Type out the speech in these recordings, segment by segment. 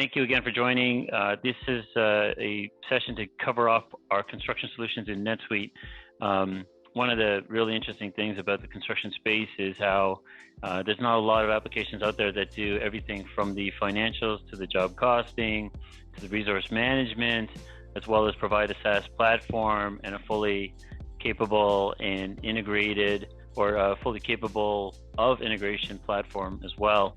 Thank you again for joining. This is a session to cover off our construction solutions in NetSuite. One of the really interesting things about the construction space is how there's not a lot of applications out there that do everything from the financials to the job costing to the resource management, as well as provide a SaaS platform and a fully capable and integrated or fully capable of integration platform as well.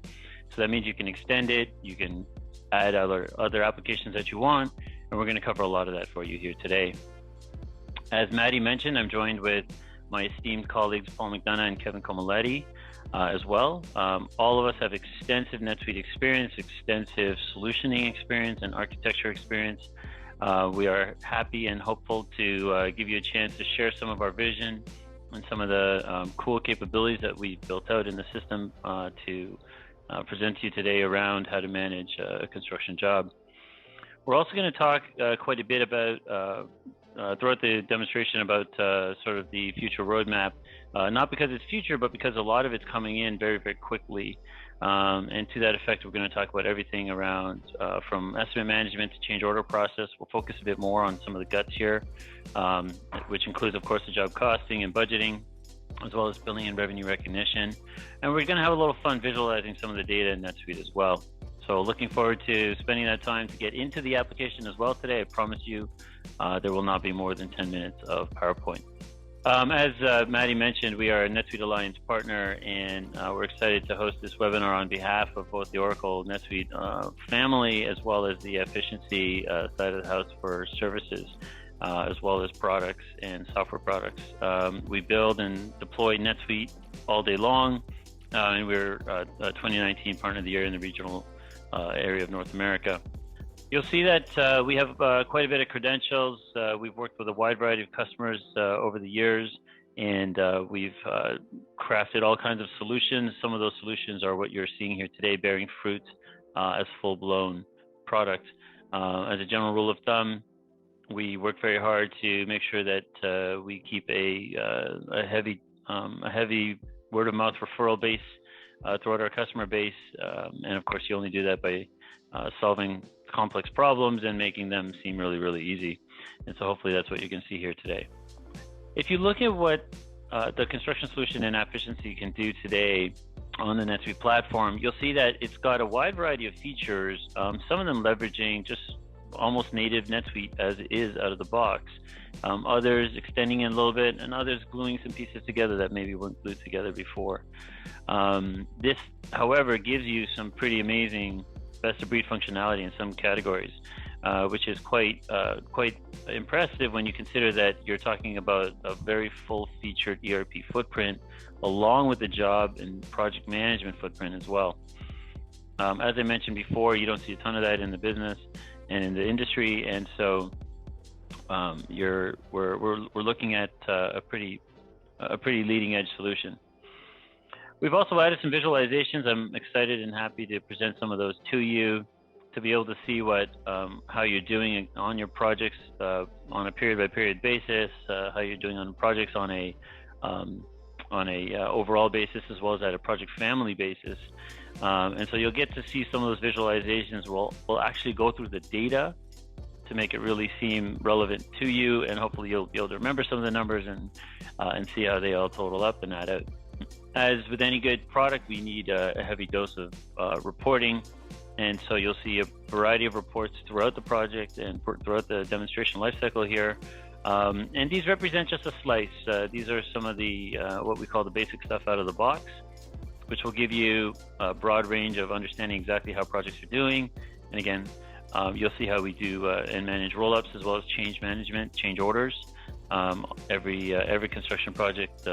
So that means you can extend it, you can add other applications that you want, and we're going to cover a lot of that for you here today. As Maddie mentioned, I'm joined with my esteemed colleagues Paul McDonagh and Kevin Comoletti as well. All of us have extensive NetSuite experience, extensive solutioning experience, and architecture experience. We are happy and hopeful to give you a chance to share some of our vision and some of the cool capabilities that we built out in the system to present to you today around how to manage a construction job. We're also going to talk quite a bit about, throughout the demonstration, about sort of the future roadmap, not because it's future, but because a lot of it's coming in very, very quickly. And to that effect, we're going to talk about everything around from estimate management to change order process. We'll focus a bit more on some of the guts here, which includes, of course, the job costing and budgeting, as well as billing and revenue recognition. And we're going to have a little fun visualizing some of the data in NetSuite as well. So looking forward to spending that time to get into the application as well today. I promise you there will not be more than 10 minutes of PowerPoint. As Maddie mentioned, we are a NetSuite Alliance partner, and we're excited to host this webinar on behalf of both the Oracle NetSuite family as well as the Appficiency side of the house for services, as well as products and software products. We build and deploy NetSuite all day long, and we're 2019 Partner of the Year in the regional area of North America. You'll see that we have quite a bit of credentials. We've worked with a wide variety of customers over the years, and we've crafted all kinds of solutions. Some of those solutions are what you're seeing here today, bearing fruit as full-blown product. As a general rule of thumb, we work very hard to make sure that we keep a heavy word-of-mouth referral base throughout our customer base, and of course, you only do that by solving complex problems and making them seem really, really easy. And so hopefully that's what you can see here today. If you look at what the construction solution and Appficiency can do today on the NetSuite platform, you'll see that it's got a wide variety of features, some of them leveraging just almost native NetSuite as it is out of the box, others extending it a little bit, and others gluing some pieces together that maybe weren't glued together before. This, however, gives you some pretty amazing best-of-breed functionality in some categories, which is quite impressive when you consider that you're talking about a very full-featured ERP footprint, along with the job and project management footprint as well. As I mentioned before, you don't see a ton of that in the business and in the industry, and so we're looking at a pretty leading-edge solution. We've also added some visualizations. I'm excited and happy to present some of those to you, to be able to see how you're doing on your projects on a period-by-period basis, how you're doing on projects on a overall basis, as well as at a project family basis. And so you'll get to see some of those visualizations. We'll actually go through the data to make it really seem relevant to you, and hopefully you'll be able to remember some of the numbers and see how they all total up and add out. As with any good product, we need a heavy dose of reporting, and so you'll see a variety of reports throughout the project and throughout the demonstration lifecycle here. And these represent just a slice. These are some of the what we call the basic stuff out of the box, which will give you a broad range of understanding exactly how projects are doing. And again, you'll see how we do and manage roll-ups as well as change management, change orders. Every construction project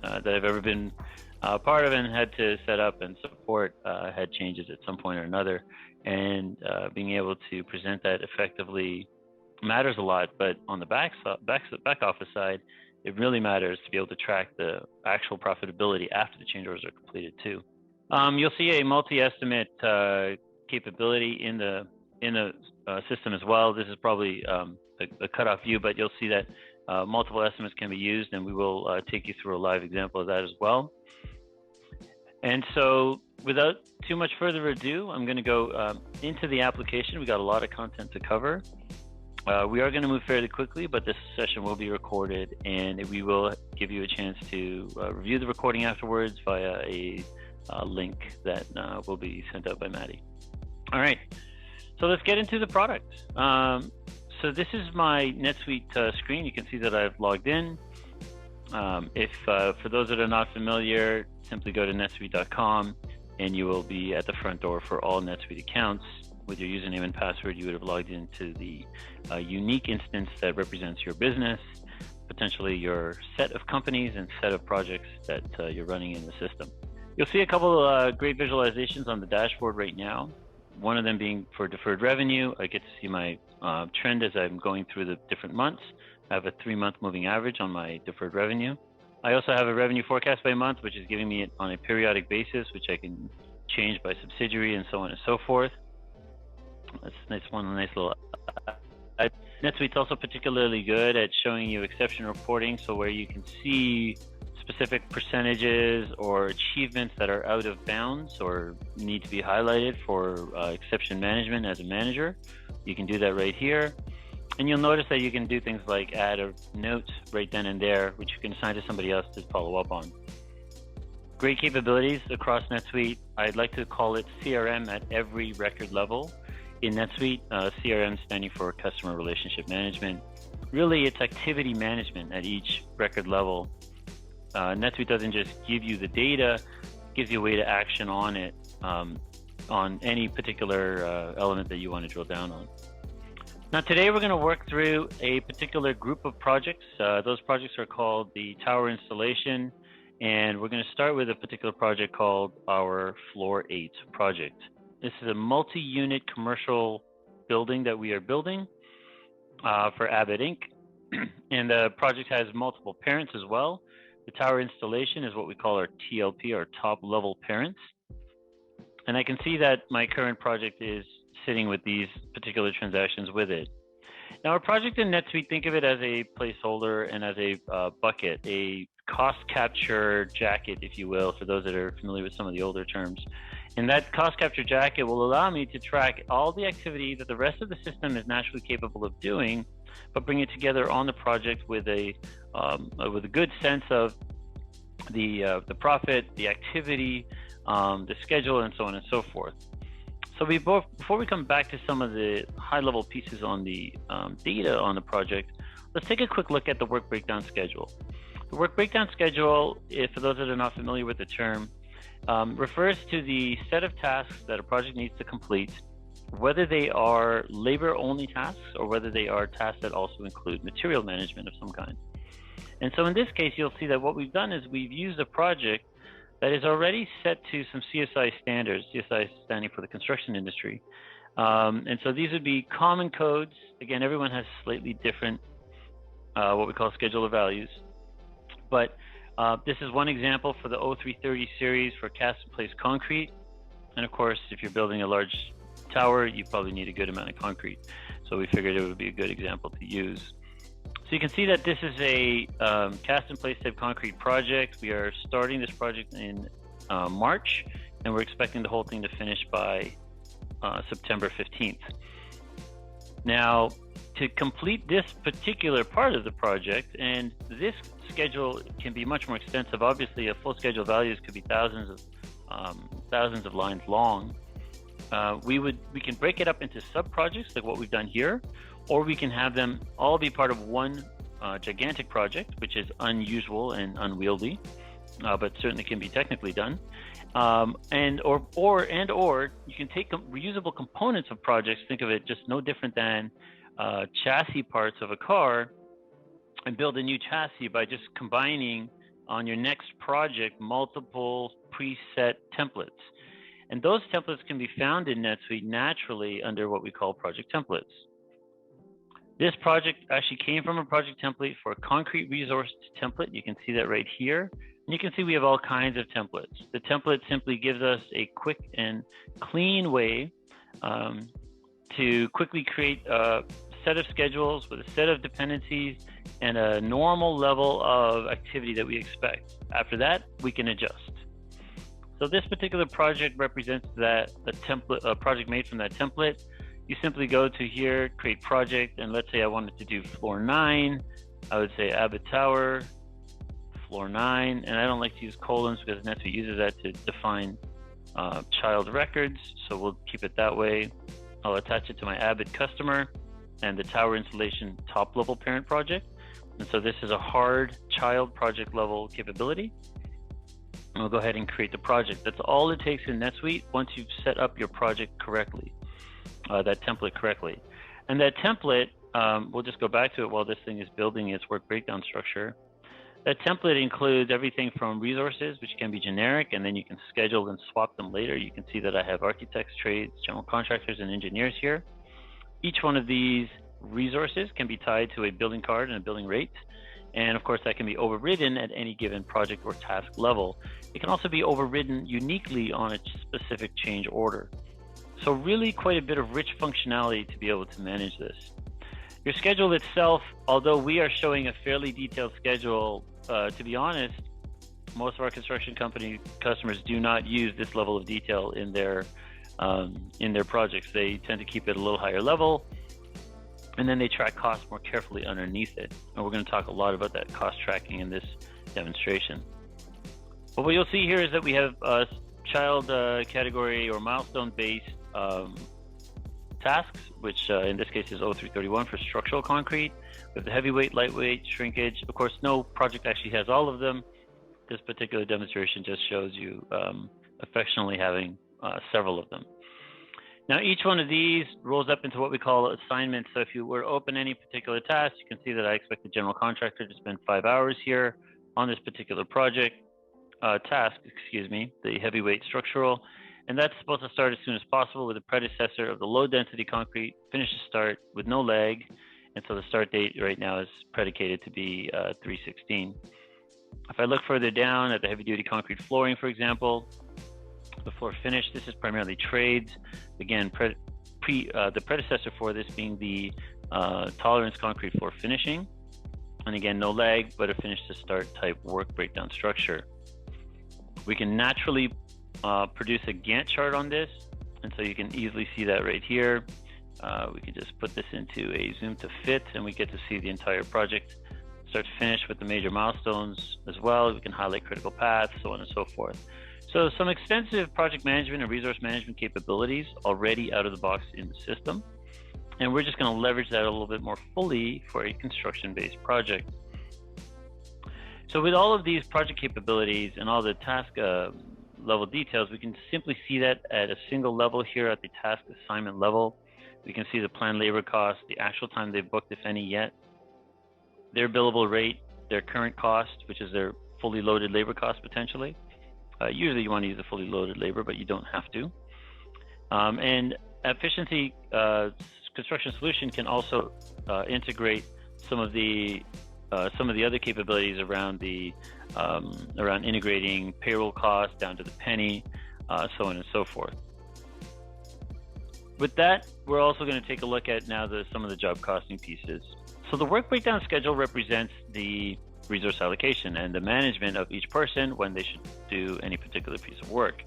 that I've ever been part of and had to set up and support had changes at some point or another. And being able to present that effectively matters a lot, but on the back office side, it really matters to be able to track the actual profitability after the change orders are completed too. You'll see a multi-estimate capability in the system as well. This is probably a cutoff view, but you'll see that multiple estimates can be used, and we will take you through a live example of that as well. And so without too much further ado, I'm going to go into the application. We got a lot of content to cover. We are going to move fairly quickly, but this session will be recorded, and we will give you a chance to review the recording afterwards via a link that will be sent out by Maddie. All right, so let's get into the product. So this is my NetSuite screen. You can see that I've logged in. For those that are not familiar, simply go to netsuite.com and you will be at the front door for all NetSuite accounts. With your username and password, you would have logged into the unique instance that represents your business, potentially your set of companies and set of projects that you're running in the system. You'll see a couple of great visualizations on the dashboard right now. One of them being for deferred revenue. I get to see my trend as I'm going through the different months. I have a 3-month moving average on my deferred revenue. I also have a revenue forecast by month, which is giving me it on a periodic basis, which I can change by subsidiary and so on and so forth. That's nice little. NetSuite's also particularly good at showing you exception reporting, so where you can see specific percentages or achievements that are out of bounds or need to be highlighted for exception management as a manager. You can do that right here. And you'll notice that you can do things like add a note right then and there, which you can assign to somebody else to follow up on. Great capabilities across NetSuite. I'd like to call it CRM at every record level. In NetSuite, CRM standing for Customer Relationship Management. Really, it's activity management at each record level. NetSuite doesn't just give you the data, it gives you a way to action on it, on any particular element that you want to drill down on. Now today we're going to work through a particular group of projects. Those projects are called the tower installation, and we're going to start with a particular project called our Floor 8 project. This is a multi-unit commercial building that we are building for Abbott Inc. And the project has multiple parents as well. The tower installation is what we call our TLP, our top level parents. And I can see that my current project is sitting with these particular transactions with it. Now, our project in NetSuite, think of it as a placeholder and as a bucket, a cost capture jacket, if you will, for those that are familiar with some of the older terms. And that cost capture jacket will allow me to track all the activity that the rest of the system is naturally capable of doing, but bring it together on the project with a good sense of the profit, the activity, the schedule, and so on and so forth. So before we come back to some of the high-level pieces on the data on the project, let's take a quick look at the work breakdown schedule. The work breakdown schedule, for those that are not familiar with the term, refers to the set of tasks that a project needs to complete, whether they are labor-only tasks or whether they are tasks that also include material management of some kind. And so in this case, you'll see that what we've done is we've used a project that is already set to some CSI standards, CSI standing for the construction industry. And so these would be common codes. Again, everyone has slightly different, what we call scheduler values. But this is one example for the 0330 series for cast in place concrete. And of course, if you're building a large tower, you probably need a good amount of concrete. So we figured it would be a good example to use. So you can see that this is a cast in place type concrete project. We are starting this project in March, and we're expecting the whole thing to finish by September 15th. Now, to complete this particular part of the project, and this schedule can be much more extensive. Obviously, a full schedule values could be thousands of lines long. We can break it up into sub projects like what we've done here, or we can have them all be part of one gigantic project, which is unusual and unwieldy, but certainly can be technically done. Or you can take reusable components of projects. Think of it just no different than chassis parts of a car, and build a new chassis by just combining on your next project multiple preset templates. And those templates can be found in NetSuite naturally under what we call project templates. This project actually came from a project template for a concrete resource template. You can see that right here. And you can see we have all kinds of templates. The template simply gives us a quick and clean way to quickly create a set of schedules with a set of dependencies and a normal level of activity that we expect. After that, we can adjust. So this particular project represents that a project made from that template. You simply go to here, create project, and let's say I wanted to do floor 9. I would say Abbott Tower, floor 9, and I don't like to use colons because NetSuite uses that to define child records, so we'll keep it that way. I'll attach it to my Abbott customer and the tower installation top level parent project. And so this is a hard child project level capability. And we'll go ahead and create the project. That's all it takes in NetSuite once you've set up your project correctly, that template correctly. And that template, we'll just go back to it while this thing is building its work breakdown structure. That template includes everything from resources, which can be generic, and then you can schedule and swap them later. You can see that I have architects, trades, general contractors, and engineers here. Each one of these resources can be tied to a billing card and a billing rate. And of course, that can be overridden at any given project or task level. It can also be overridden uniquely on a specific change order. So really quite a bit of rich functionality to be able to manage this. Your schedule itself, although we are showing a fairly detailed schedule, to be honest, most of our construction company customers do not use this level of detail in their projects. They tend to keep it a little higher level, and then they track costs more carefully underneath it. And we're going to talk a lot about that cost tracking in this demonstration. But what you'll see here is that we have child category or milestone-based tasks, which in this case is 0331 for structural concrete. We have the heavyweight, lightweight, shrinkage. Of course, no project actually has all of them. This particular demonstration just shows you affectionately having several of them. Now, each one of these rolls up into what we call assignments. So if you were to open any particular task, you can see that I expect the general contractor to spend 5 hours here on this particular project task, the heavyweight structural. And that's supposed to start as soon as possible with the predecessor of the low density concrete, finish to start with no lag. And so the start date right now is predicated to be 3/16. If I look further down at the heavy duty concrete flooring, for example, the floor finish, this is primarily trades. Again, the predecessor for this being the tolerance concrete floor finishing. And again, no lag, but a finish to start type work breakdown structure. We can naturally produce a Gantt chart on this, and so you can easily see that right here. We can just put this into a zoom to fit, and we get to see the entire project start to finish with the major milestones as well. We can highlight critical paths, so on and so forth. So some extensive project management and resource management capabilities already out of the box in the system, and we're just going to leverage that a little bit more fully for a construction-based project. So with all of these project capabilities and all the task level details, we can simply see that at a single level here at the task assignment level. We can see the planned labor cost, the actual time they've booked, if any yet, their billable rate, their current cost, which is their fully loaded labor cost potentially. Usually you want to use a fully loaded labor, but you don't have to. And Appficiency construction solution can also integrate some of the other capabilities around around integrating payroll costs down to the penny, so on and so forth. With that, we're also going to take a look at now some of the job costing pieces. So the work breakdown schedule represents the resource allocation and the management of each person when they should do any particular piece of work.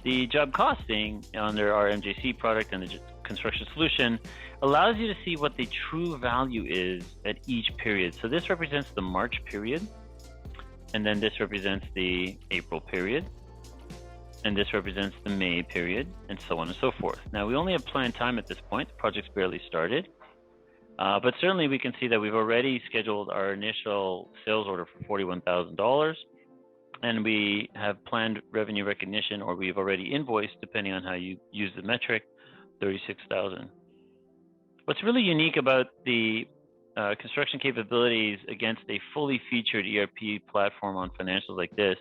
The job costing under our MJC product and the construction solution allows you to see what the true value is at each period. So this represents the March period, and then this represents the April period, and this represents the May period, and so on and so forth. Now, we only have planned time at this point. The project's barely started, but certainly we can see that we've already scheduled our initial sales order for $41,000, and we have planned revenue recognition, or we've already invoiced, depending on how you use the metric, $36,000. What's really unique about the construction capabilities against a fully featured ERP platform on financials like this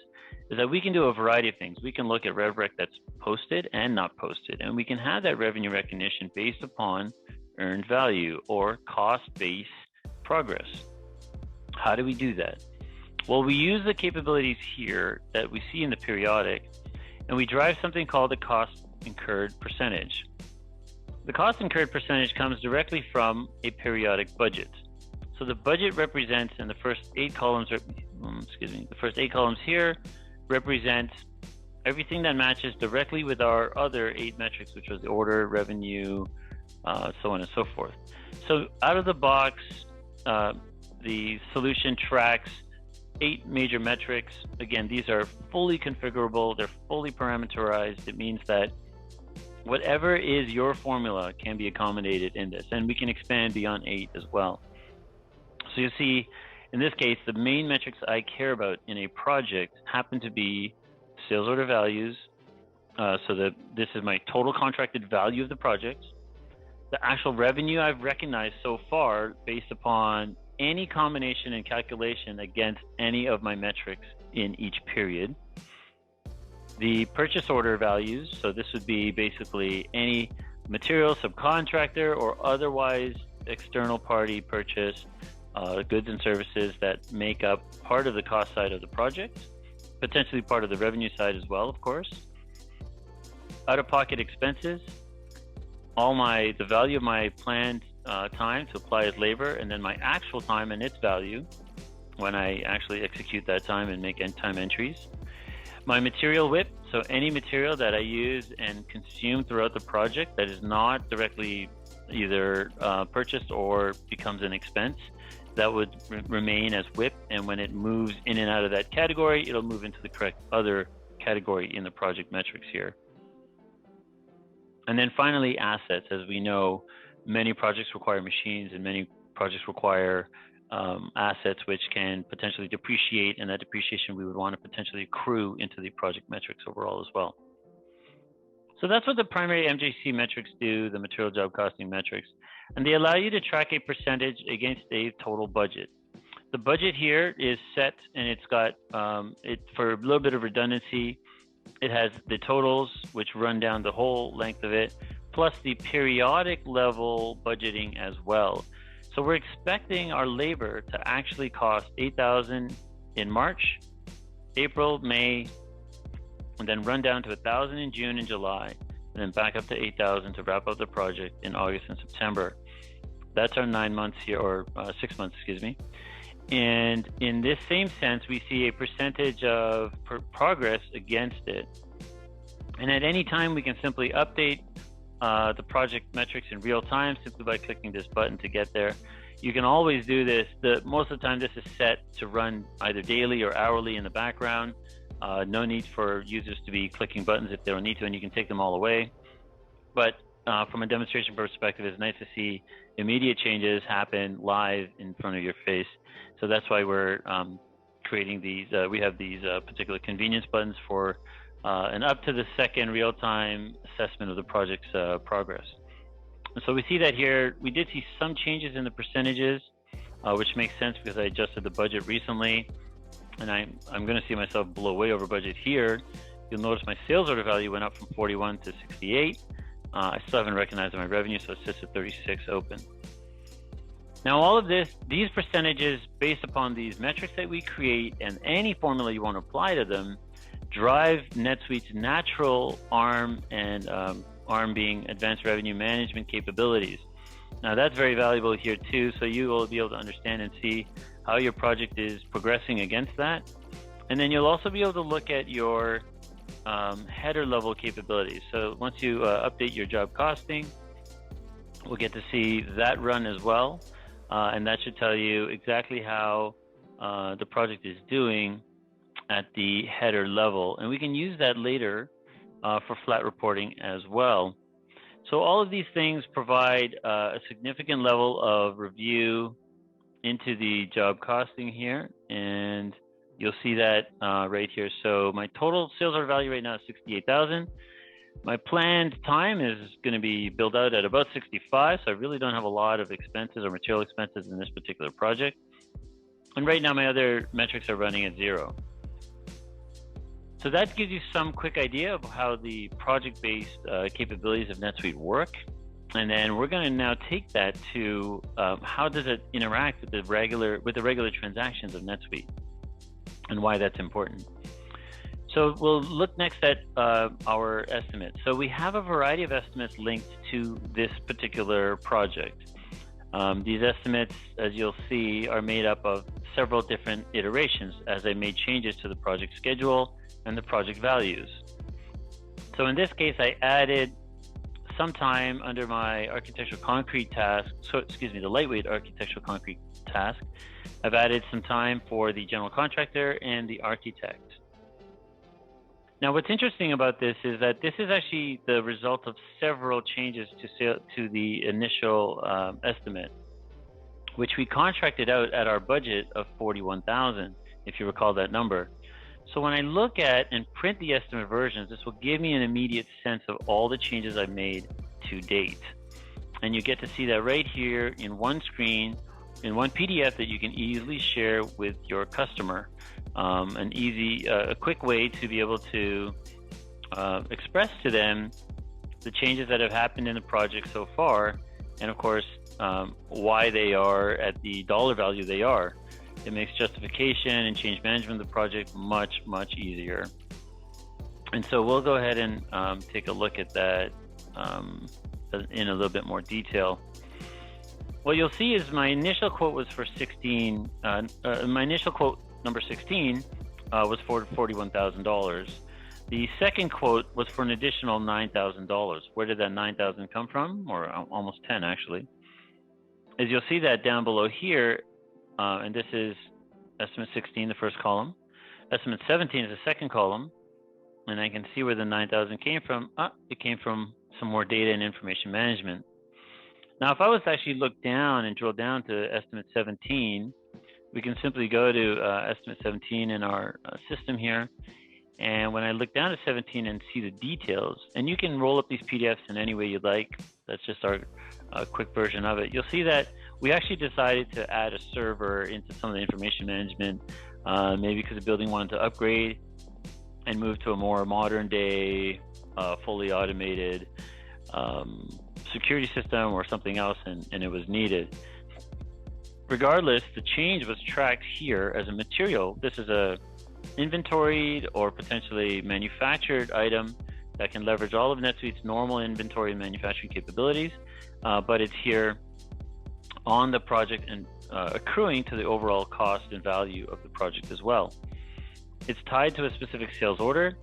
is that we can do a variety of things. We can look at RevRec that's posted and not posted, and we can have that revenue recognition based upon earned value or cost-based progress. How do we do that? Well, we use the capabilities here that we see in the periodic, and we drive something called the cost incurred percentage. The cost incurred percentage comes directly from a periodic budget. So the budget represents, in the first 8 columns, the first 8 columns here represent everything that matches directly with our other 8 metrics, which was the order, revenue, so on and so forth. So out of the box, the solution tracks 8 major metrics. Again, these are fully configurable, they're fully parameterized. It means that whatever is your formula can be accommodated in this, and we can expand beyond 8 as well. So you see, in this case, the main metrics I care about in a project happen to be sales order values, so that this is my total contracted value of the project, the actual revenue I've recognized so far based upon any combination and calculation against any of my metrics in each period, the purchase order values, so this would be basically any material, subcontractor, or otherwise external party purchase goods and services that make up part of the cost side of the project, potentially part of the revenue side as well, of course. Out-of-pocket expenses, the value of my planned time to apply as labor, and then my actual time and its value when I actually execute that time and make end time entries. My material WIP, so any material that I use and consume throughout the project that is not directly either purchased or becomes an expense, that would remain as WIP, and when it moves in and out of that category, it'll move into the correct other category in the project metrics here. And then finally, assets. As we know, many projects require machines and many projects require assets which can potentially depreciate, and that depreciation we would want to potentially accrue into the project metrics overall as well. So that's what the primary MJC metrics do, the material job costing metrics, and they allow you to track a percentage against a total budget. The budget here is set, and it's got, for a little bit of redundancy, it has the totals which run down the whole length of it, plus the periodic level budgeting as well. So we're expecting our labor to actually cost $8,000 in March, April, May, and then run down to $1,000 in June and July, and then back up to $8,000 to wrap up the project in August and September. That's our 9 months here, or 6 months, excuse me. And in this same sense, we see a percentage of progress against it. And at any time, we can simply update the project metrics in real time simply by clicking this button to get there. You can always do this. Most of the time, this is set to run either daily or hourly in the background. No need for users to be clicking buttons if they don't need to, and you can take them all away. But from a demonstration perspective, it's nice to see immediate changes happen live in front of your face. So that's why we're creating these. We have these particular convenience buttons for an up to the second real-time assessment of the project's progress. And so we see that here. We did see some changes in the percentages, which makes sense because I adjusted the budget recently. And I'm going to see myself blow way over budget here. You'll notice my sales order value went up from 41 to 68. I still haven't recognized my revenue, so it sits at 36 open. Now, all of these percentages based upon these metrics that we create and any formula you want to apply to them, drive NetSuite's natural ARM and ARM being Advanced Revenue Management capabilities. Now, that's very valuable here too, so you will be able to understand and see how your project is progressing against that. And then you'll also be able to look at your header level capabilities. So once you update your job costing, we'll get to see that run as well. And that should tell you exactly how the project is doing at the header level. And we can use that later for flat reporting as well. So all of these things provide a significant level of review into the job costing here, and you'll see that right here. So my total sales order value right now is 68,000. My planned time is going to be billed out at about 65, so I really don't have a lot of expenses or material expenses in this particular project. And right now my other metrics are running at 0. So that gives you some quick idea of how the project-based capabilities of NetSuite work. And then we're going to now take that to how does it interact with the regular transactions of NetSuite and why that's important. So we'll look next at our estimates. So we have a variety of estimates linked to this particular project. These estimates, as you'll see, are made up of several different iterations as I made changes to the project schedule and the project values. So in this case, I added some time under my architectural concrete task, the lightweight architectural concrete task. I've added some time for the general contractor and the architect. Now, what's interesting about this is that this is actually the result of several changes to the initial estimate, which we contracted out at our budget of $41,000, if you recall that number. So when I look at and print the estimate versions, this will give me an immediate sense of all the changes I've made to date. And you get to see that right here in one screen, in one PDF that you can easily share with your customer. A quick way to be able to express to them the changes that have happened in the project so far, and of course, why they are at the dollar value they are. It makes justification and change management of the project much, much easier. And so we'll go ahead and take a look at that in a little bit more detail. What you'll see is my initial quote was for 16, my initial quote number 16 was for $41,000. The second quote was for an additional $9,000. Where did that $9,000 come from? Or almost 10 actually. As you'll see that down below here, and this is estimate 16, the first column. Estimate 17 is the second column, and I can see where the 9,000 came from. It came from some more data and information management. Now, if I was to actually look down and drill down to estimate 17, we can simply go to estimate 17 in our system here. And when I look down to 17 and see the details, and you can roll up these PDFs in any way you'd like. That's just our quick version of it. You'll see that we actually decided to add a server into some of the information management, maybe because the building wanted to upgrade and move to a more modern day, fully automated security system or something else, and it was needed. Regardless, the change was tracked here as a material. This is a inventoried or potentially manufactured item that can leverage all of NetSuite's normal inventory and manufacturing capabilities, but it's here on the project and accruing to the overall cost and value of the project as well. It's tied to a specific sales order,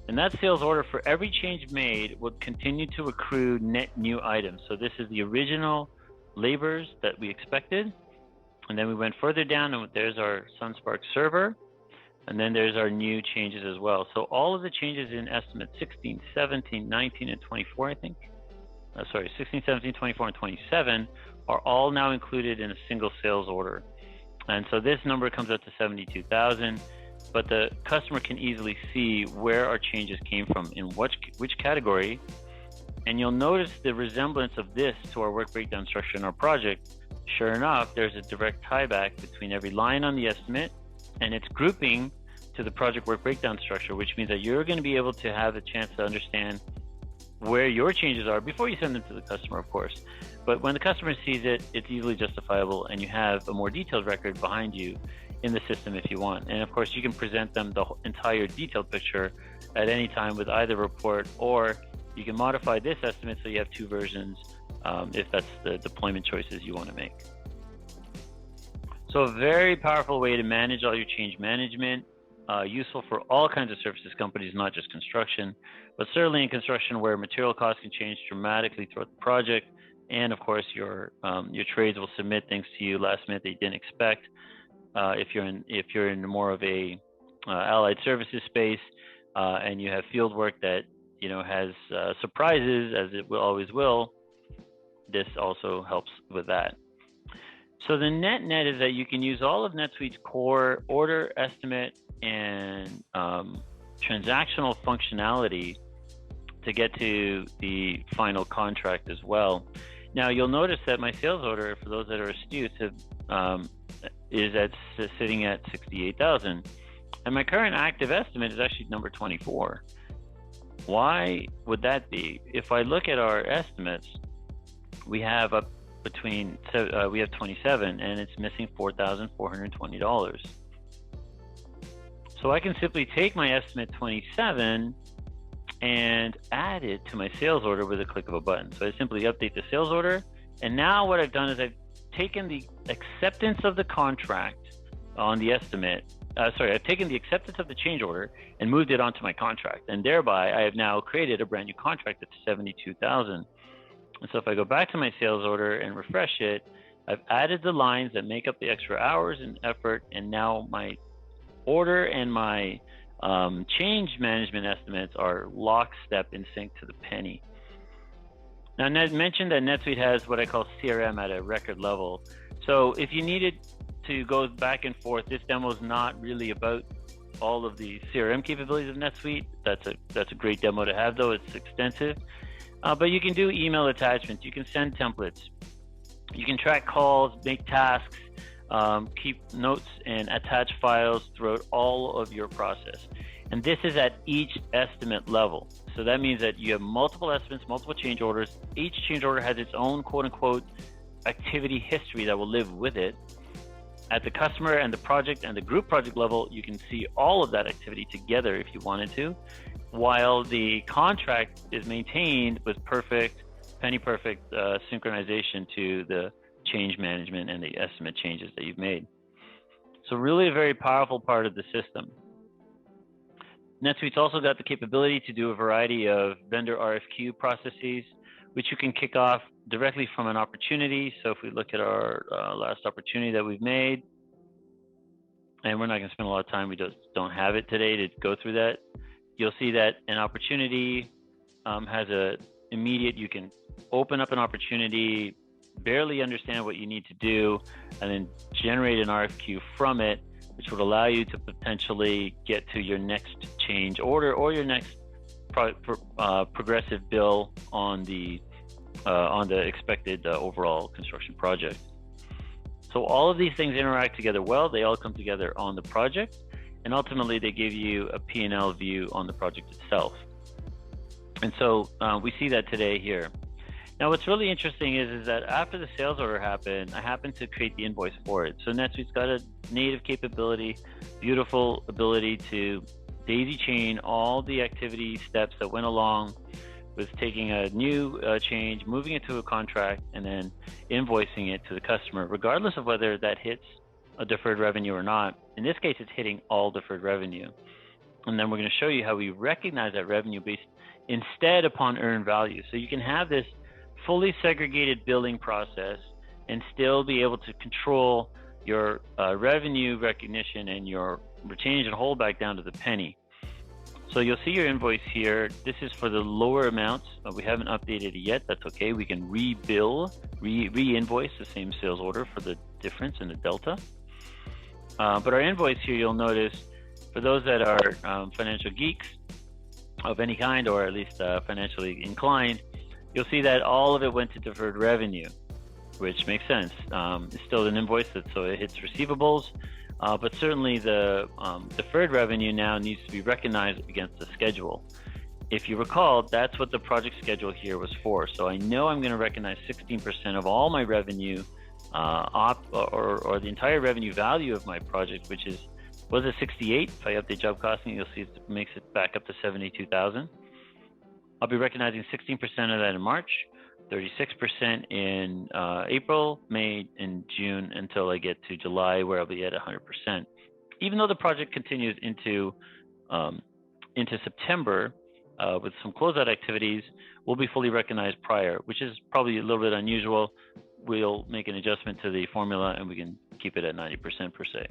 and that sales order for every change made would continue to accrue net new items. So this is the original labors that we expected, and then we went further down, and there's our SunSpark server, and then there's our new changes as well. So all of the changes in estimate 16, 17, 19, and 24, I think. 16, 17, 24, and 27 are all now included in a single sales order. And so this number comes up to 72,000, but the customer can easily see where our changes came from, in which category. And you'll notice the resemblance of this to our work breakdown structure in our project. Sure enough, there's a direct tie back between every line on the estimate and its grouping to the project work breakdown structure, which means that you're going to be able to have a chance to understand where your changes are before you send them to the customer, of course. But when the customer sees it, it's easily justifiable, and you have a more detailed record behind you in the system if you want. And of course, you can present them the entire detailed picture at any time with either report, or you can modify this estimate so you have two versions if that's the deployment choices you want to make. So a very powerful way to manage all your change management, useful for all kinds of services companies, not just construction, but certainly in construction where material costs can change dramatically throughout the project. And of course, your trades will submit things to you last minute that you didn't expect. If you're in more of a allied services space, and you have field work that has surprises, as it always will, this also helps with that. So the net is that you can use all of NetSuite's core order, estimate, and transactional functionality to get to the final contract as well. Now you'll notice that my sales order, for those that are astute, is sitting at 68,000, and my current active estimate is actually number 24. Why would that be? If I look at our estimates, we have we have 27, and it's missing $4,420. So I can simply take my estimate 27 and add it to my sales order with a click of a button. So I simply update the sales order, and now what I've done is I've taken the acceptance of the contract on the estimate I've taken the acceptance of the change order and moved it onto my contract, and thereby I have now created a brand new contract that's 72,000. And so if I go back to my sales order and refresh it, I've added the lines that make up the extra hours and effort, and now my order and my change management estimates are lockstep in sync to the penny. Now, Ned mentioned that NetSuite has what I call CRM at a record level. So if you needed to go back and forth, this demo is not really about all of the CRM capabilities of NetSuite. That's a great demo to have, though. It's extensive. But you can do email attachments. You can send templates. You can track calls, make tasks, keep notes, and attach files throughout all of your process. And this is at each estimate level. So that means that you have multiple estimates, multiple change orders. Each change order has its own quote-unquote activity history that will live with it. At the customer and the project and the group project level, you can see all of that activity together if you wanted to, while the contract is maintained with penny perfect synchronization to the change management and the estimate changes that you've made. So really a very powerful part of the system. NetSuite's also got the capability to do a variety of vendor RFQ processes, which you can kick off directly from an opportunity. So if we look at our last opportunity that we've made, and we're not going to spend a lot of time, we just don't have it today to go through that. You'll see that an opportunity has you can open up an opportunity, barely understand what you need to do, and then generate an RFQ from it, which would allow you to potentially get to your next change order or your next progressive bill on the expected overall construction project. So all of these things interact together well. They all come together on the project, and ultimately they give you a P&L view on the project itself. And so we see that today here. Now, what's really interesting is that after the sales order happened, I happened to create the invoice for it. So NetSuite's got a native capability, beautiful ability to daisy chain all the activity steps that went along with taking a new change, moving it to a contract, and then invoicing it to the customer, regardless of whether that hits a deferred revenue or not. In this case, it's hitting all deferred revenue. And then we're going to show you how we recognize that revenue based instead upon earned value. So you can have this fully segregated billing process and still be able to control your revenue recognition and your retainage and holdback down to the penny. So you'll see your invoice here. This is for the lower amounts. We haven't updated it yet. That's okay. We can re-invoice the same sales order for the difference in the delta. But our invoice here, you'll notice, for those that are financial geeks of any kind, or at least financially inclined, you'll see that all of it went to deferred revenue, which makes sense. It's still an invoice, so it hits receivables, but certainly the deferred revenue now needs to be recognized against the schedule. If you recall, that's what the project schedule here was for. So I know I'm going to recognize 16% of all my revenue, or the entire revenue value of my project, which was it 68? If I update job costing, you'll see it makes it back up to 72,000. I'll be recognizing 16% of that in March, 36% in April, May, and June until I get to July, where I'll be at 100%. Even though the project continues into September with some closeout activities, will be fully recognized prior, which is probably a little bit unusual. We'll make an adjustment to the formula and we can keep it at 90% per se.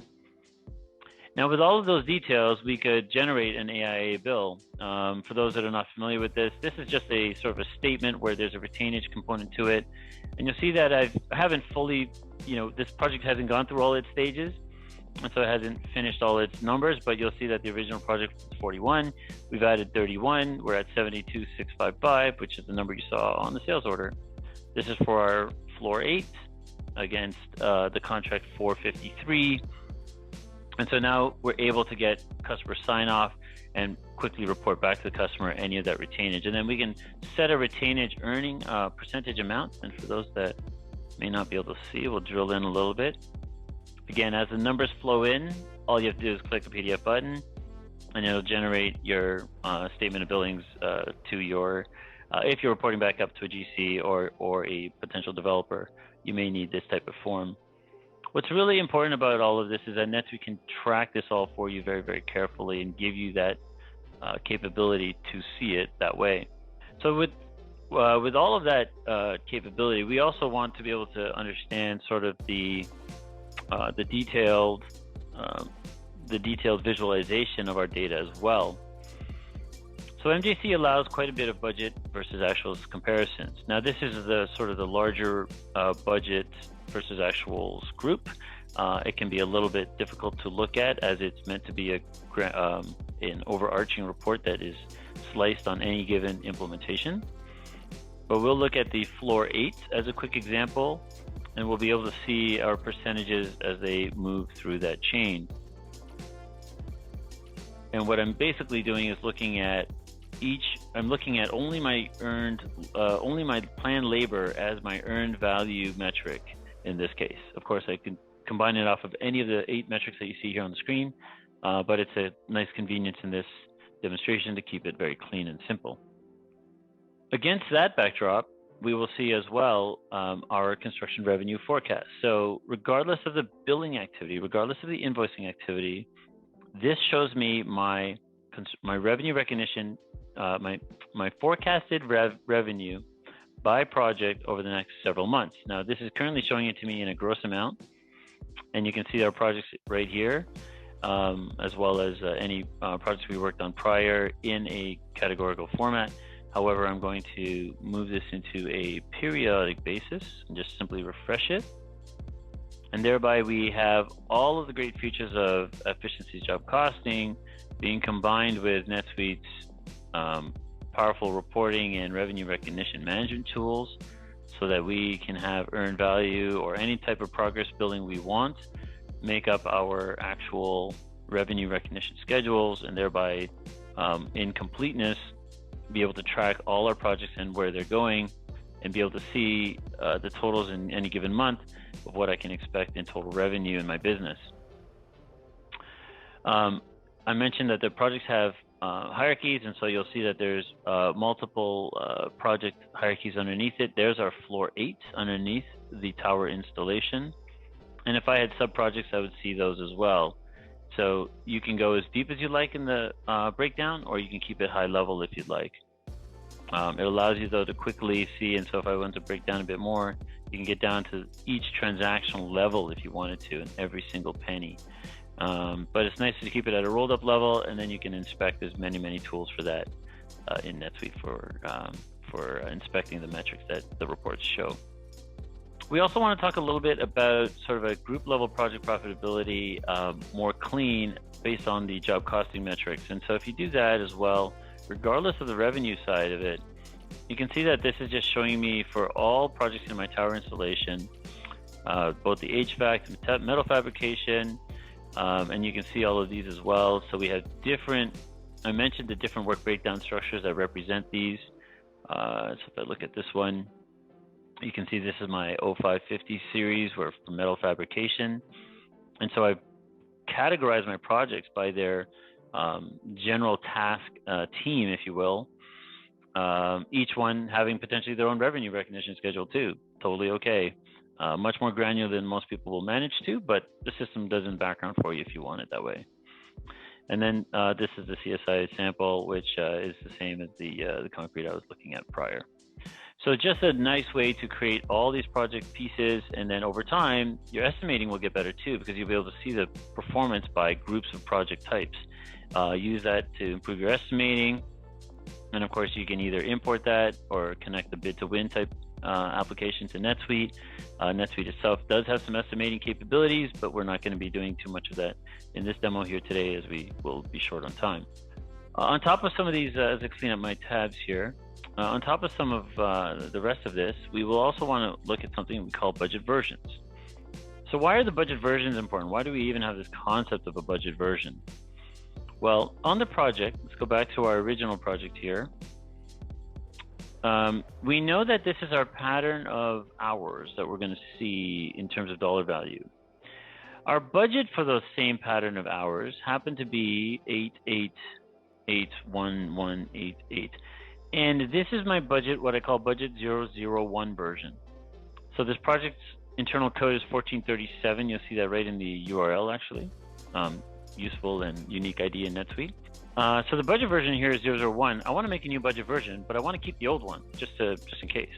Now, with all of those details, we could generate an AIA bill. For those that are not familiar with this, this is just a sort of a statement where there's a retainage component to it. And you'll see that I haven't fully, this project hasn't gone through all its stages, and so it hasn't finished all its numbers, but you'll see that the original project was 41. We've added 31. We're at 72,655, which is the number you saw on the sales order. This is for our floor 8 against the contract 453. And so now we're able to get customer sign off and quickly report back to the customer any of that retainage. And then we can set a retainage earning percentage amount. And for those that may not be able to see, we'll drill in a little bit. Again, as the numbers flow in, all you have to do is click the PDF button and it'll generate your statement of billings to your, if you're reporting back up to a GC or a potential developer, you may need this type of form. What's really important about all of this is that NetSuite can track this all for you very, very carefully and give you that capability to see it that way. So with all of that capability, we also want to be able to understand sort of the detailed visualization of our data as well. So MJC allows quite a bit of budget versus actuals comparisons. Now this is the sort of the larger budget versus actuals group. It can be a little bit difficult to look at as it's meant to be an overarching report that is sliced on any given implementation. But we'll look at the floor 8 as a quick example, and we'll be able to see our percentages as they move through that chain. And what I'm basically doing is looking at I'm looking at only my planned labor as my earned value metric in this case. Of course, I can combine it off of any of the 8 metrics that you see here on the screen, but it's a nice convenience in this demonstration to keep it very clean and simple. Against that backdrop, we will see as well our construction revenue forecast. So regardless of the billing activity, regardless of the invoicing activity, this shows me my revenue recognition, my forecasted revenue by project over the next several months. Now, this is currently showing it to me in a gross amount, and you can see our projects right here, as well as any projects we worked on prior in a categorical format. However, I'm going to move this into a periodic basis and just simply refresh it. And thereby we have all of the great features of Appficiency job costing being combined with NetSuite's powerful reporting and revenue recognition management tools, so that we can have earned value or any type of progress billing we want make up our actual revenue recognition schedules, and thereby in completeness be able to track all our projects and where they're going, and be able to see the totals in any given month of what I can expect in total revenue in my business. I mentioned that the projects have hierarchies, and so you'll see that there's multiple project hierarchies underneath it. There's our floor 8 underneath the tower installation. And if I had sub-projects, I would see those as well. So you can go as deep as you like in the breakdown, or you can keep it high level if you'd like. It allows you though to quickly see, and so if I want to break down a bit more, you can get down to each transactional level if you wanted to, and every single penny. But it's nice to keep it at a rolled up level, and then you can inspect. There's many tools for that in NetSuite for inspecting the metrics that the reports show. We also want to talk a little bit about sort of a group level project profitability, more clean based on the job costing metrics. And so if you do that as well, regardless of the revenue side of it, you can see that this is just showing me for all projects in my tower installation, both the HVAC, the metal fabrication, and you can see all of these as well. So we have different, I mentioned the different work breakdown structures that represent these. So if I look at this one, you can see this is my 0550 series for metal fabrication. And so I've categorized my projects by their general task team, if you will, each one having potentially their own revenue recognition schedule too. Totally okay. Much more granular than most people will manage to, but the system does in background for you if you want it that way. And then this is the CSI sample, which is the same as the concrete I was looking at prior. So just a nice way to create all these project pieces, and then over time, your estimating will get better too, because you'll be able to see the performance by groups of project types. Use that to improve your estimating. And of course, you can either import that or connect the bid to win type application to NetSuite. NetSuite itself does have some estimating capabilities, but we're not going to be doing too much of that in this demo here today, as we will be short on time. On top of some of these, as I clean up my tabs here, on top of some of the rest of this, we will also want to look at something we call budget versions. So why are the budget versions important? Why do we even have this concept of a budget version? Well, on the project, let's go back to our original project here. We know that this is our pattern of hours that we're going to see in terms of dollar value. Our budget for those same pattern of hours happened to be 88,81188. And this is my budget, what I call budget 001 version. So this project's internal code is 1437. You'll see that right in the URL, actually. Useful and unique ID in NetSuite. So the budget version here is 001. I want to make a new budget version, but I want to keep the old one just in case.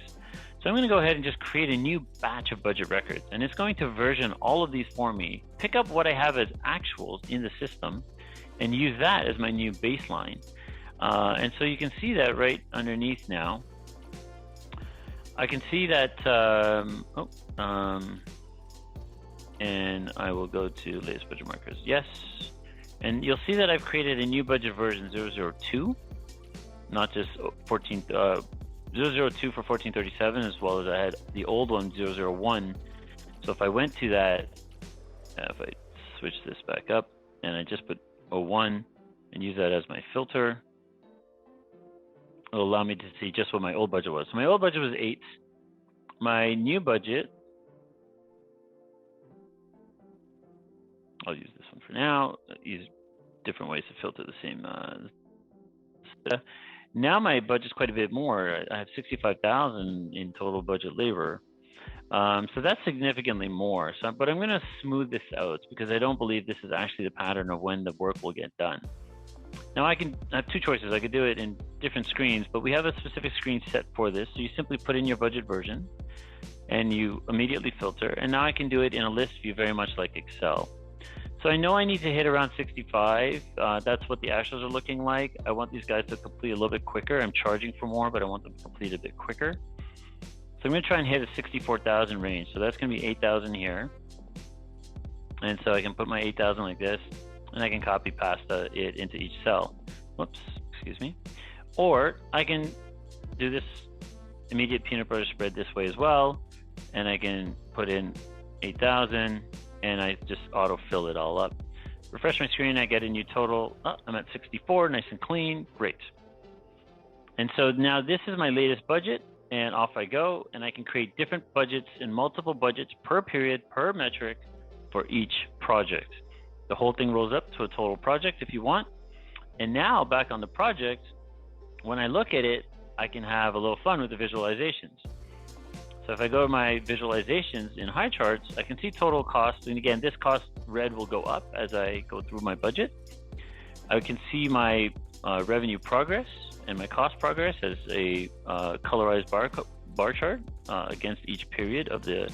So I'm going to go ahead and just create a new batch of budget records, and it's going to version all of these for me, pick up what I have as actuals in the system, and use that as my new baseline. And so you can see that right underneath now. I can see that, and I will go to latest budget markers. Yes. And you'll see that I've created a new budget version 002, not just 002 for 1437, as well as I had the old one 001. So if I went to that, if I switch this back up and I just put 01 and use that as my filter, it'll allow me to see just what my old budget was. So my old budget was 8. My new budget, I'll use this one for now. Use different ways to filter the same stuff. Now my budget's quite a bit more. I have 65,000 in total budget labor. So that's significantly more. But I'm going to smooth this out because I don't believe this is actually the pattern of when the work will get done. Now I have 2 choices. I could do it in different screens, but we have a specific screen set for this. So you simply put in your budget version and you immediately filter. And now I can do it in a list view, very much like Excel. So I know I need to hit around 65. That's what the actuals are looking like. I want these guys to complete a little bit quicker. I'm charging for more, but I want them to complete a bit quicker. So I'm going to try and hit a 64,000 range. So that's going to be 8,000 here. And so I can put my 8,000 like this, and I can copy past it into each cell. Whoops, excuse me. Or I can do this immediate peanut butter spread this way as well, and I can put in 8,000, and I just auto-fill it all up. Refresh my screen, I get a new total. Oh, I'm at 64, nice and clean, great. And so now this is my latest budget, and off I go, and I can create different budgets and multiple budgets per period, per metric for each project. The whole thing rolls up to a total project if you want. And now back on the project, when I look at it, I can have a little fun with the visualizations. So if I go to my visualizations in high charts, I can see total cost. And again, this cost red will go up as I go through my budget. I can see my revenue progress and my cost progress as a colorized bar chart against each period of the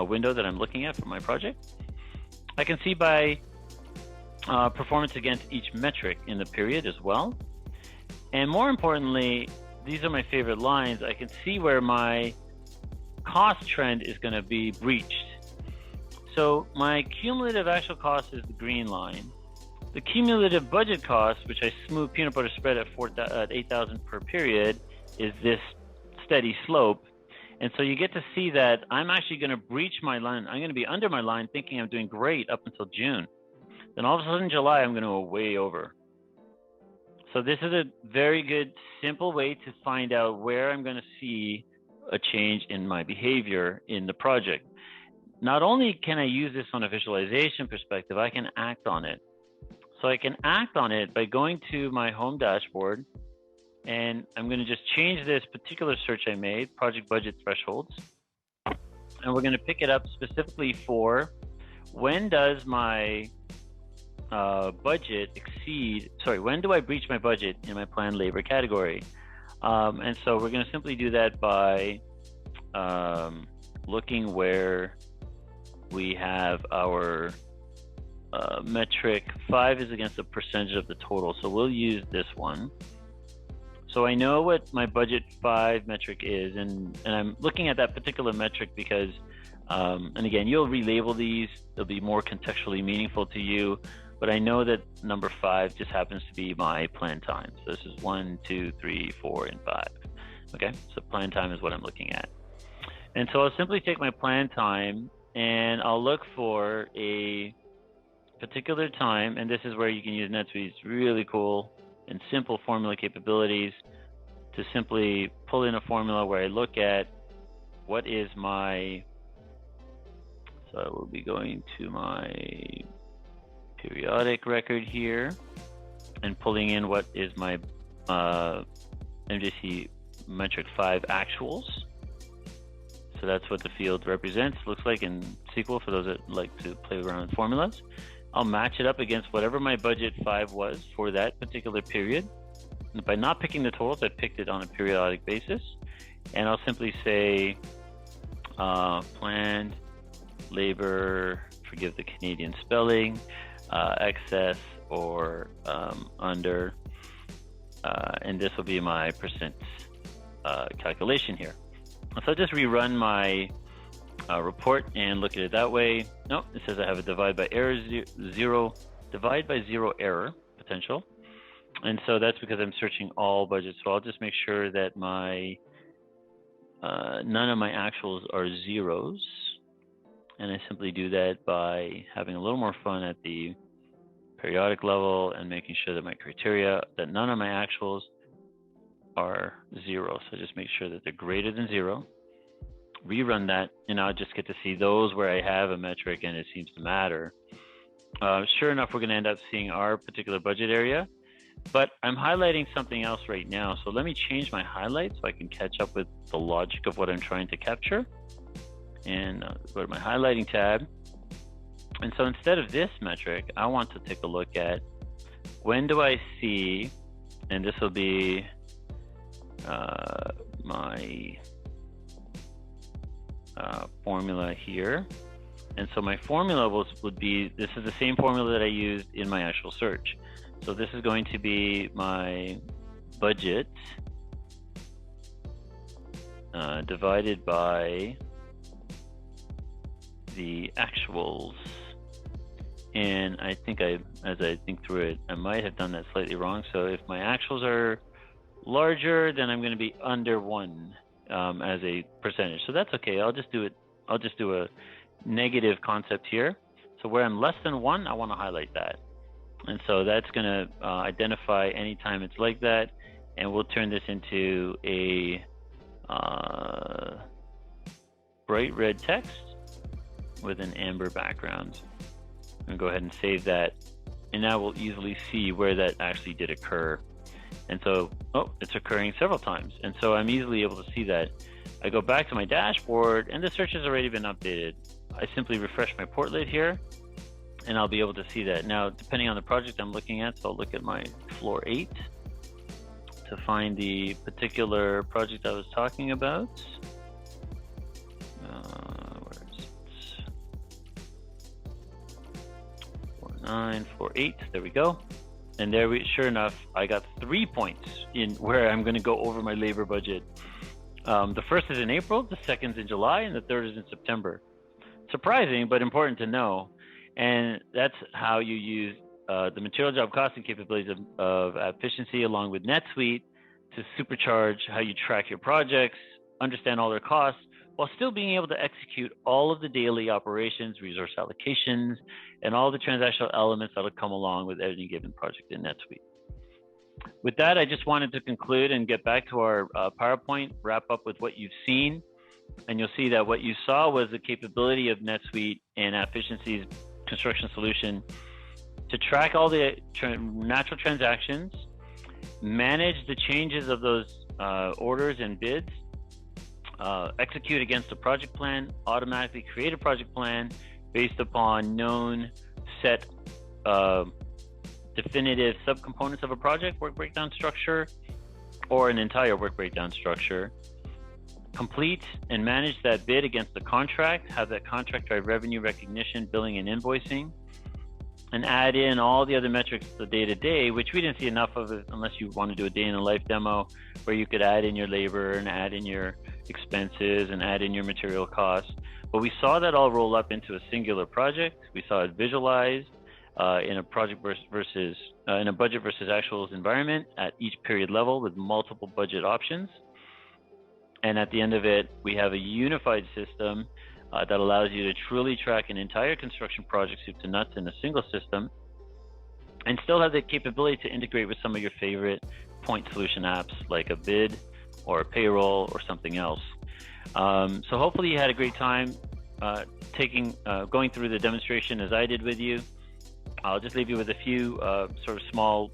window that I'm looking at for my project. I can see by performance against each metric in the period as well. And more importantly, these are my favorite lines. I can see where my cost trend is going to be breached. So my cumulative actual cost is the green line. The cumulative budget cost, which I smooth peanut butter spread at 8,000 per period, is this steady slope. And so you get to see that I'm actually going to breach my line. I'm going to be under my line thinking I'm doing great up until June. Then all of a sudden in July, I'm going to go way over. So this is a very good, simple way to find out where I'm going to see a change in my behavior in the project. Not only can I use this on a visualization perspective, I can act on it. So I can act on it by going to my home dashboard, and I'm going to just change this particular search I made, project budget thresholds. And we're going to pick it up specifically for when does my budget exceed, when do I breach my budget in my planned labor category? And so we're going to simply do that by looking where we have our metric 5 is against the percentage of the total. So we'll use this one. So I know what my budget 5 metric is, and I'm looking at that particular metric because, and again, you'll relabel these, they'll be more contextually meaningful to you, but I know that number 5 just happens to be my plan time. So this is 1, 2, 3, 4, and 5. Okay, so plan time is what I'm looking at. And so I'll simply take my plan time and I'll look for a particular time, and this is where you can use NetSuite's really cool and simple formula capabilities to simply pull in a formula where I look at what is my, so I will be going to my periodic record here and pulling in what is my MJC metric 5 actuals. So that's what the field represents, looks like in SQL for those that like to play around with formulas. I'll match it up against whatever my budget 5 was for that particular period. And by not picking the totals, I picked it on a periodic basis. And I'll simply say planned labor, forgive the Canadian spelling, excess or under, and this will be my percent calculation here. So I'll just rerun my report and look at it that way. Nope, it says I have a divide by zero error potential. And so that's because I'm searching all budgets. So I'll just make sure that my none of my actuals are zeros. And I simply do that by having a little more fun at the periodic level and making sure that my criteria, that none of my actuals are 0. So just make sure that they're greater than 0. Rerun that, and I'll just get to see those where I have a metric and it seems to matter. Sure enough, we're going to end up seeing our particular budget area, but I'm highlighting something else right now. So let me change my highlight so I can catch up with the logic of what I'm trying to capture. And go to my highlighting tab. And so instead of this metric, I want to take a look at when do I see, and this will be my formula here. And so my formula would be, this is the same formula that I used in my actual search. So this is going to be my budget divided by the actuals. And I think as I think through it, I might have done that slightly wrong. So if my actuals are larger, then I'm going to be under 1 as a percentage. So that's okay. I'll just do a negative concept here. So where I'm less than 1, I want to highlight that. And so that's going to identify anytime it's like that. And we'll turn this into a bright red text with an amber background. And go ahead and save that. And now we'll easily see where that actually did occur. And so, it's occurring several times. And so I'm easily able to see that. I go back to my dashboard and the search has already been updated. I simply refresh my portlet here and I'll be able to see that. Now, depending on the project I'm looking at, so I'll look at my floor 8 to find the particular project I was talking about. Where is it? 49, 48, there we go. And there sure enough, I got 3 points in where I'm going to go over my labor budget. The first is in April, the second is in July, and the third is in September. Surprising, but important to know. And that's how you use the material job costing capabilities of Appficiency along with NetSuite to supercharge how you track your projects, understand all their costs, while still being able to execute all of the daily operations, resource allocations, and all the transactional elements that will come along with any given project in NetSuite. With that, I just wanted to conclude and get back to our PowerPoint, wrap up with what you've seen. And you'll see that what you saw was the capability of NetSuite and Appficiency's construction solution to track all the natural transactions, manage the changes of those orders and bids, execute against a project plan, automatically create a project plan based upon known set definitive subcomponents of a project work breakdown structure or an entire work breakdown structure. Complete and manage that bid against the contract, have that contract drive revenue recognition, billing, and invoicing, and add in all the other metrics the day-to-day, which we didn't see enough of it unless you want to do a day-in-the-life demo where you could add in your labor and add in your expenses and add in your material costs. But we saw that all roll up into a singular project. We saw it visualized in a project versus in a budget versus actuals environment at each period level with multiple budget options. And at the end of it, we have a unified system that allows you to truly track an entire construction project soup to nuts in a single system and still have the capability to integrate with some of your favorite point solution apps like a bid or a payroll or something else. So hopefully you had a great time going through the demonstration as I did with you. I'll just leave you with a few sort of small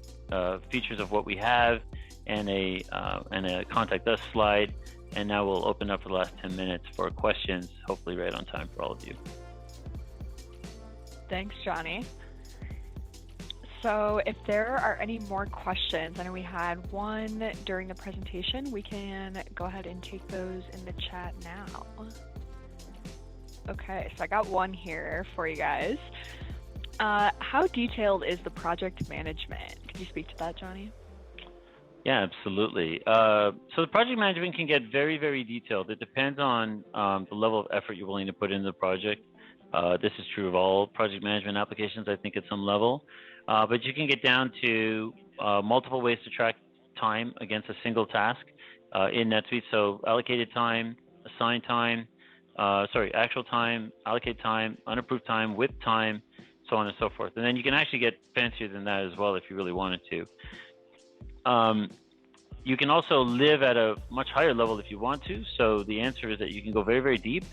features of what we have and a contact us slide And now we'll open up for the last 10 minutes for questions, hopefully right on time for all of you. Thanks, Johnny. So if there are any more questions, I know we had one during the presentation, we can go ahead and take those in the chat now. Okay, so I got one here for you guys. How detailed is the project management? Could you speak to that, Johnny? Yeah, absolutely. So the project management can get very, very detailed. It depends on the level of effort you're willing to put into the project. This is true of all project management applications, I think, at some level. But you can get down to multiple ways to track time against a single task in NetSuite. So allocated time, assigned time, actual time, allocated time, unapproved time, with time, so on and so forth. And then you can actually get fancier than that as well if you really wanted to. You can also live at a much higher level if you want to. So the answer is that you can go very, very deep,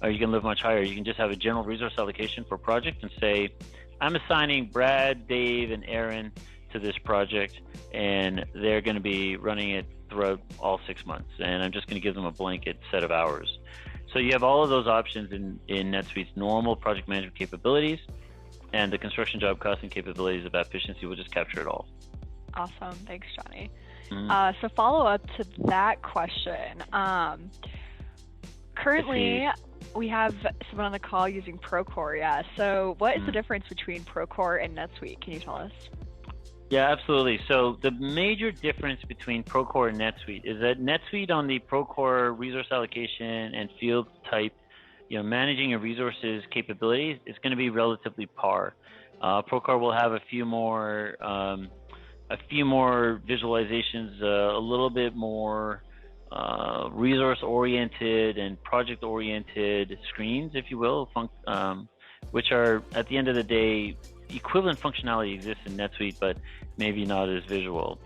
or you can live much higher. You can just have a general resource allocation for a project and say, I'm assigning Brad, Dave, and Aaron to this project, and they're going to be running it throughout all 6 months. And I'm just going to give them a blanket set of hours. So you have all of those options in NetSuite's normal project management capabilities, and the construction job costing capabilities of Appficiency will just capture it all. Awesome. Thanks, Johnny. So follow up to that question. Currently, we have someone on the call using Procore, yeah. So what is the difference between Procore and NetSuite? Can you tell us? Yeah, absolutely. So the major difference between Procore and NetSuite is that NetSuite on the Procore resource allocation and field type, managing your resources capabilities is going to be relatively par. Procore will have a few more visualizations, a little bit more resource-oriented and project-oriented screens, if you will, which are, at the end of the day, equivalent functionality exists in NetSuite, but maybe not as visual.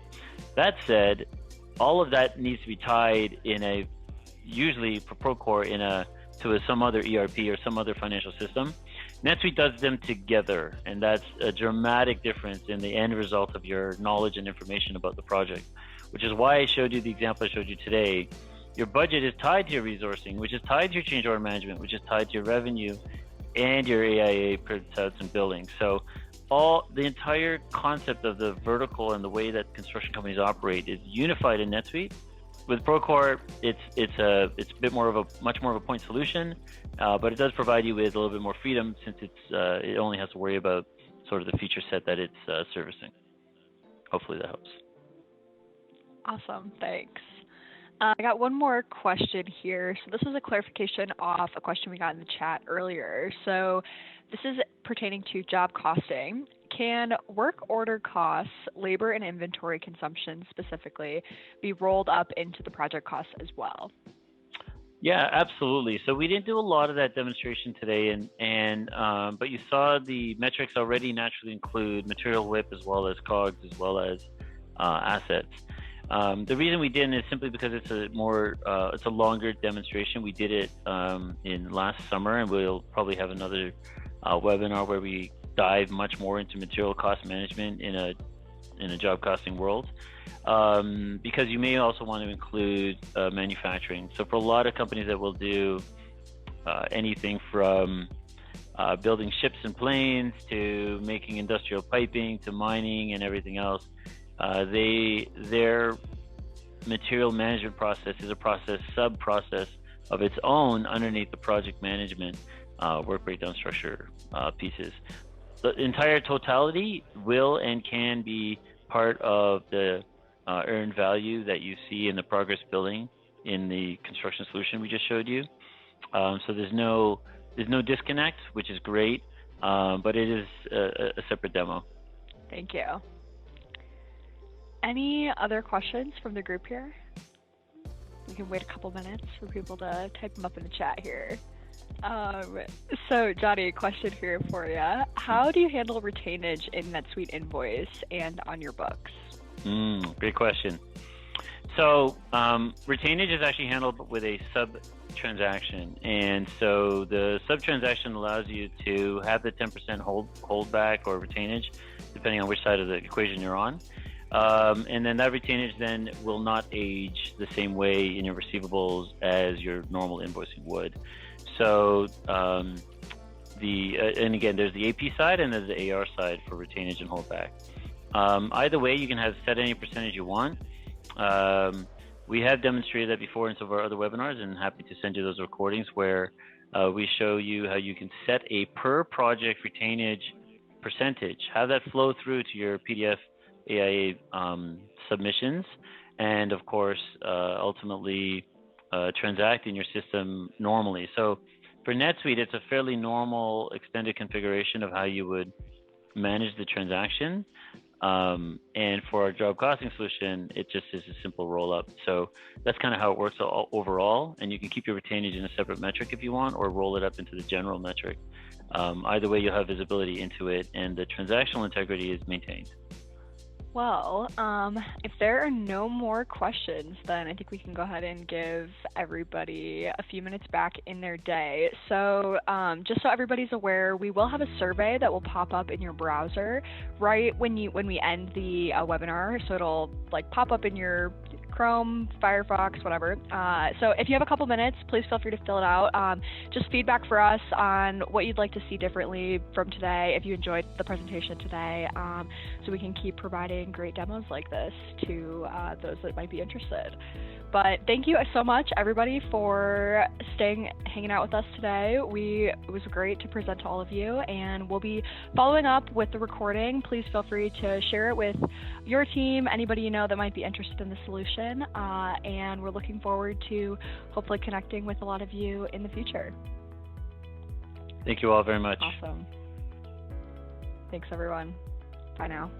That said, all of that needs to be tied usually for Procore to some other ERP or some other financial system. NetSuite does them together, and that's a dramatic difference in the end result of your knowledge and information about the project, which is why I showed you the example I showed you today. Your budget is tied to your resourcing, which is tied to your change order management, which is tied to your revenue and your AIA printouts and billing. So the entire concept of the vertical and the way that construction companies operate is unified in NetSuite. With Procore, it's a bit much more of a point solution, but it does provide you with a little bit more freedom since it only has to worry about sort of the feature set that it's servicing. Hopefully that helps. Awesome, thanks. I got one more question here. So this is a clarification off a question we got in the chat earlier. So this is pertaining to job costing. Can work order costs, labor and inventory consumption specifically, be rolled up into the project costs as well? Yeah, absolutely. So we didn't do a lot of that demonstration today, but you saw the metrics already naturally include material WIP as well as COGS as well as assets. The reason we didn't is simply because it's a longer demonstration. We did it in last summer, and we'll probably have another webinar where we dive much more into material cost management in a job costing world, because you may also want to include manufacturing. So for a lot of companies that will do anything from building ships and planes to making industrial piping to mining and everything else, their material management process is a sub-process of its own underneath the project management work breakdown structure pieces. The entire totality will and can be part of the earned value that you see in the progress billing in the construction solution we just showed you. So there's no disconnect, which is great, but it is a separate demo. Thank you. Any other questions from the group here? We can wait a couple minutes for people to type them up in the chat here. So Johnny, a question here for you. How do you handle retainage in NetSuite Invoice and on your books? Great question. So retainage is actually handled with a sub-transaction. And so the sub-transaction allows you to have the 10% holdback or retainage, depending on which side of the equation you're on. And then that retainage then will not age the same way in your receivables as your normal invoicing would. So and again, there's the AP side and there's the AR side for retainage and holdback. Either way, you can set any percentage you want. We have demonstrated that before in some of our other webinars, and happy to send you those recordings where we show you how you can set a per project retainage percentage, have that flow through to your PDF AIA submissions, and of course, ultimately transact in your system normally. So for NetSuite, it's a fairly normal extended configuration of how you would manage the transaction. And for our job costing solution, it just is a simple roll up. So that's kind of how it works overall. And you can keep your retainage in a separate metric if you want, or roll it up into the general metric. Either way, you'll have visibility into it, and the transactional integrity is maintained. Well, if there are no more questions, then I think we can go ahead and give everybody a few minutes back in their day. So just so everybody's aware, we will have a survey that will pop up in your browser right when we end the webinar. So it'll pop up in your Chrome, Firefox, whatever. So if you have a couple minutes, please feel free to fill it out. Just feedback for us on what you'd like to see differently from today, if you enjoyed the presentation today, so we can keep providing great demos like this to those that might be interested. But thank you so much, everybody, for hanging out with us today. It was great to present to all of you, and we'll be following up with the recording. Please feel free to share it with your team, anybody you know that might be interested in the solution, and we're looking forward to hopefully connecting with a lot of you in the future. Thank you all very much. Awesome. Thanks, everyone. Bye now.